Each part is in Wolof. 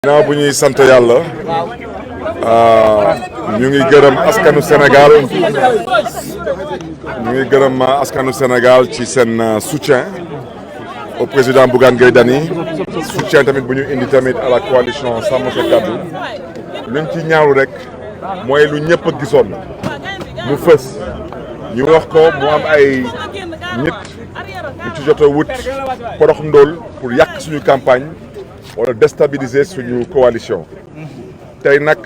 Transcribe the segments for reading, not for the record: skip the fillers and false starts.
ginnaaw bu ñuy sant yàlla ñu ngi gërëm askanu Sénégal ci seen soutien au président Bougane Gueye Dany soutien tamit bu ñu indi tamit à la coalition Sàmm Sa Kàddu luñ ci ñaawlu rek mooy lu ñëpp a gisoon mu fës ñu wax ko mu am ay nit ñu ci jot a wut porox ndóol pour yàq suñu campagne wala déstabiliser suñu coalition tey nag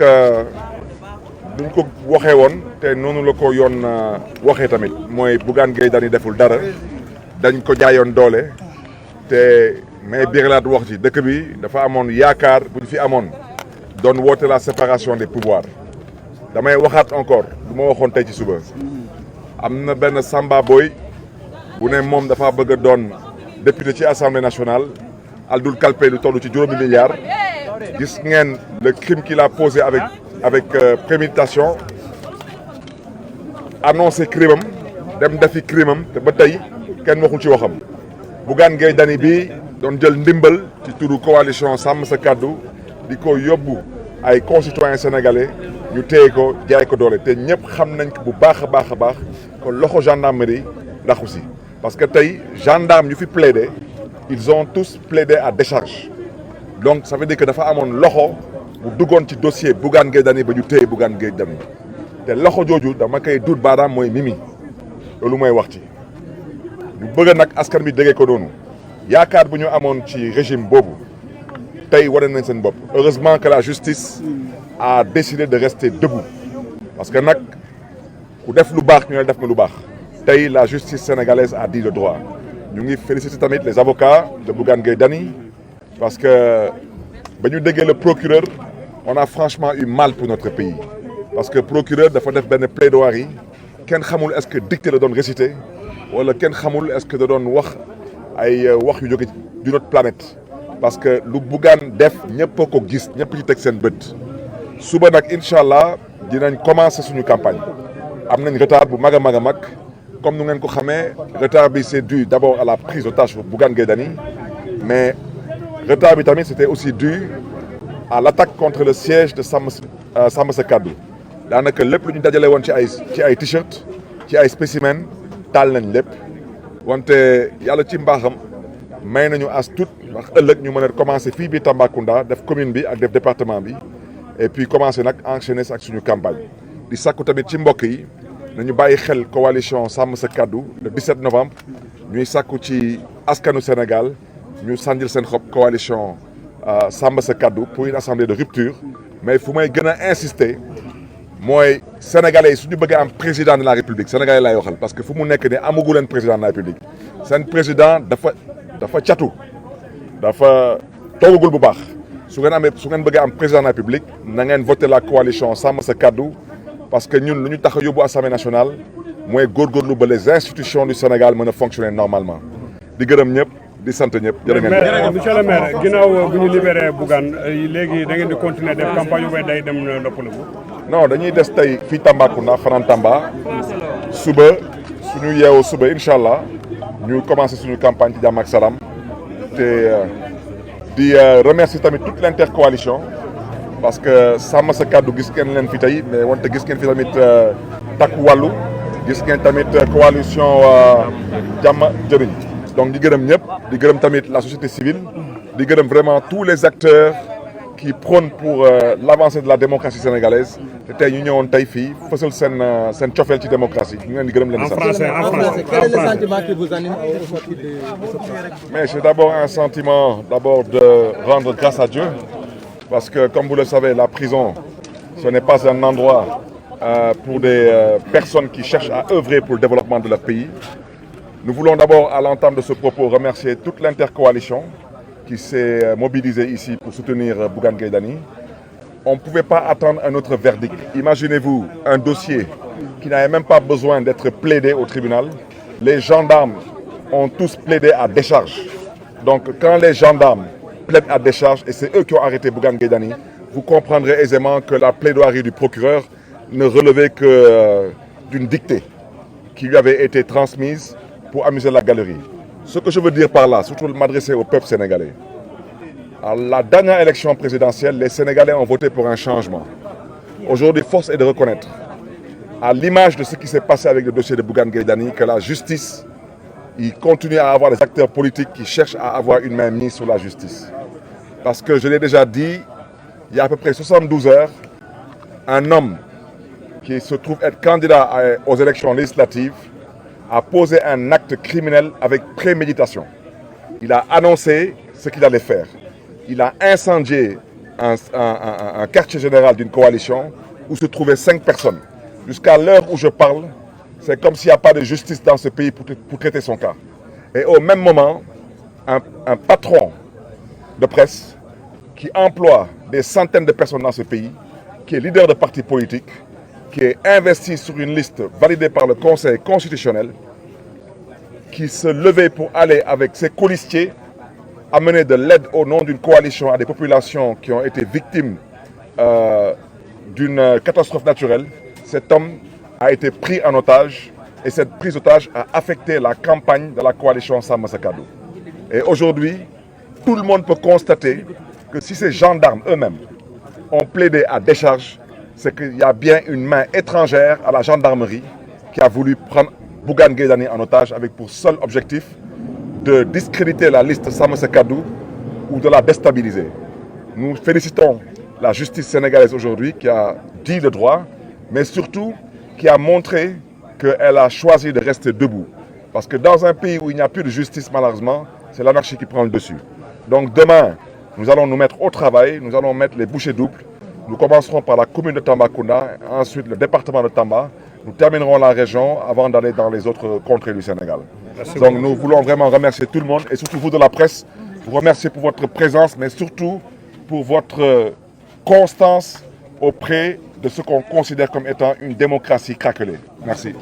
duñ ko waxee woon te noonu la ko yoon waxee tamit mooy Bougane Gueye Dany deful dara dañ ko jaayoon doole te mais biiralaat wax ci dëkk bi dafa amoon yaakaar bu ñu fi amoon doon woote la séparation des pouvoirs damay waxaat encore lu ma waxoon tey ci suba am na benn Samba Boy bu ne moom dafa bëgg a doon député ci assemblée nationale aldul kalpe lu toll ci juróomi milliards gis ngeen le crime qu'il a posé avec préméditation annoncé crime am dem defi crime am te ba tey kenn waxul ci waxam Bougane Gueye Dany bi doon jël ndimbal ci turu coalition Sàmm Sa Kàddu di ko yóbbu ay concitoyens sénégalais ñu téye ko jaay ko doole te ñëpp xam nañ ko bu baax a baax a baax kon loxo gendarmerie ndaxu si parce que tey gendarme yu fi plaidé ils ont tous plaidé à décharge donc ça veut dire que dafa amoon loxo bu duggoon ci dossier Bougane Gueye Dany ba ñu téye Bougane Gueye Dany te loxo jooju dama koy duut baaraam mooy Mimi loolu mooy wax ci ñu bëgg nag askan bi déggee ko noonu yaakaar bu ñu amoon ci régime boobu tey wane nañ seen bopp heureusement que la justice a décidé de rester debout parce que nag ku def lu baax ñu ne def nga lu baax tey la justice sénégalaise a dit le droit ñu ngi féliciter tamit les avocats de Bougane Gueye Dany parce que ba ñu déggee le procureur on a franchement eu mal pour notre pays parce que procureur dafa def benn plaidoirie kenn xamul est-ce que dicté la doon réciter wala kenn xamul est-ce que da doon wax ay wax yu jóge d'une autre planète parce que lu Bougane def ñëpp a ko gis ñëpp ci teg seen bët suba nag incha allah dinañ commencer suñu campagne am nañ retard bu mag a mag a mag comme nu ngeen ko xamee retard bi c'est dû d'abord à la prise d'otage pour Bougane Gueye Dany mais retard bi tamit c'était aussi dû à l'attaque contre le siège de Sàmm Sa Kàddu daanaka lépp lu ñu dajale woon ci ay t-shirt ci ay spécimen taal nañ lépp wante yàlla ci mbaaxam may nañu as tuut ndax ëllëg ñu mën a commencer fii bi Tambacounda def commune bi ak def département bi et puis commencer nag enchaîner ak suñu campagne di sakku tamit ci mbokk yi nañu bàyyi xel coalition Sàmm Sa Kàddu le 17 novembre ñuy sakku ci askanu Sénégal ñu sànjil seen xob coalition Sàmm Sa Kàddu pour une assemblée de rupture mais fu may gën a insister mooy sénégalais yi suñu bëggee am président de la république sénégalais laay waxal parce que fu mu nekk ne amagu leen président de la république seen président dafa catu dafa toogagul bu baax su ngeen bëggee am président de la république na ngeen voter la coalition Sàmm Sa Kàddu parce que ñun lu ñu tax a yóbbu assemblée nationale mooy góorgóorlu ba les institutions du Sénégal mën a fonctionner normalement di gërëm ñëpp di sant ñëpp jërë ngeen. monsieur le maire ginnaaw bu ñu libéré Bougane léegi da ngeen di continuer def campagne yu day dem noppalu. non dañuy des tey fii Tambacounda fanaan Tamba suba suñu yeewu suba incha allah ñu commencé suñu campagne ci jàmm ak salaam te di remercier tamit toute l'intercoalition parce que Sàmm Sa Kàddu gis ngeen leen fi tey mais wante gis ngeen fi tamit takku wàllu gis ngeen tamit coalition jàmm jëriñ donc di gërëm ñëpp di gërëm tamit la société civile di gërëm vraiment tous les acteurs qui prônent pour l'avancée de la démocratie sénégalaise te tey ñu ñëwoon tey fii fësal seen cofeel ci démocratie ñu leen di gërëm leen. En français. Quel est le sentiment qui vous anime au sortir de ce point? Mais c'est d'abord un sentiment de rendre grâce à Dieu parce que comme vous le savez la prison ce n'est pas un endroit pour des personnes qui cherchent à œuvrer pour le développement de leur pays. Nous voulons d'abord à l'entame de ce propos remercier toute l'intercoalition qui s'est mobilisée ici pour soutenir Bougane Gueye Dany. On ne pouvait pas attendre un autre verdict. Imaginez-vous un dossier qui n'avait même pas besoin d'être plaidé au tribunal. Les gendarmes ont tous plaidé à décharge. Donc quand les gendarmes plaident à décharge, et c'est eux qui ont arrêté Bougane Gueye Dany, vous comprendrez aisément que la plaidoirie du procureur ne relevait que d'une dictée qui lui avait été transmise pour amuser la galerie. Ce que je veux dire par là, surtout m'adresser au peuple sénégalais, À la dernière élection présidentielle, les Sénégalais ont voté pour un changement. Aujourd'hui, force est de reconnaître, à l'image de ce qui s'est passé avec le dossier de Bougane Gueye Dany, que la justice, il continue à avoir des acteurs politiques qui cherchent à avoir une main mise sur la justice. Parce que je l'ai déjà dit, il y a à peu près 72 heures, un homme qui se trouve être candidat aux élections législatives a posé un acte criminel avec préméditation. Il a annoncé ce qu'il allait faire. Il a incendié un quartier général d'une coalition où se trouvaient 5 personnes. Jusqu'à l'heure où je parle, c'est comme s'il n'y a pas de justice dans ce pays pour traiter son cas. Et au même moment, un patron de presse qui emploie des centaines de personnes dans ce pays, qui est leader de parti politique, qui est investi sur une liste validée par le Conseil constitutionnel, qui se levait pour aller avec ses colistiers amener de l'aide au nom d'une coalition à des populations qui ont été victimes d'une catastrophe naturelle. Cet homme a été pris en otage et cette prise d'otage a affecté la campagne de la coalition Samm Sa Kàddu. Et aujourd'hui, tout le monde peut constater que si ces gendarmes eux-mêmes ont plaidé à décharge, c'est qu'il y a bien une main étrangère à la gendarmerie qui a voulu prendre Bougane Gueye Dany en otage avec pour seul objectif de discréditer la liste Samm Sa Kàddu ou de la déstabiliser. Nous félicitons la justice sénégalaise aujourd'hui qui a dit le droit, mais surtout qui a montré qu'elle a choisi de rester debout. Parce que dans un pays où il n'y a plus de justice, malheureusement, c'est l'anarchie qui prend le dessus. Donc demain, nous allons nous mettre au travail, nous allons mettre les bouchées doubles. Nous commencerons par la commune de Tambacounda, ensuite le département de Tamba. Nous terminerons la région avant d'aller dans les autres contrées du Sénégal. Donc nous voulons vraiment remercier tout le monde et surtout vous de la presse, vous remercier pour votre présence, mais surtout pour votre constance auprès de ce qu'on considère comme étant une démocratie craquelée. Merci.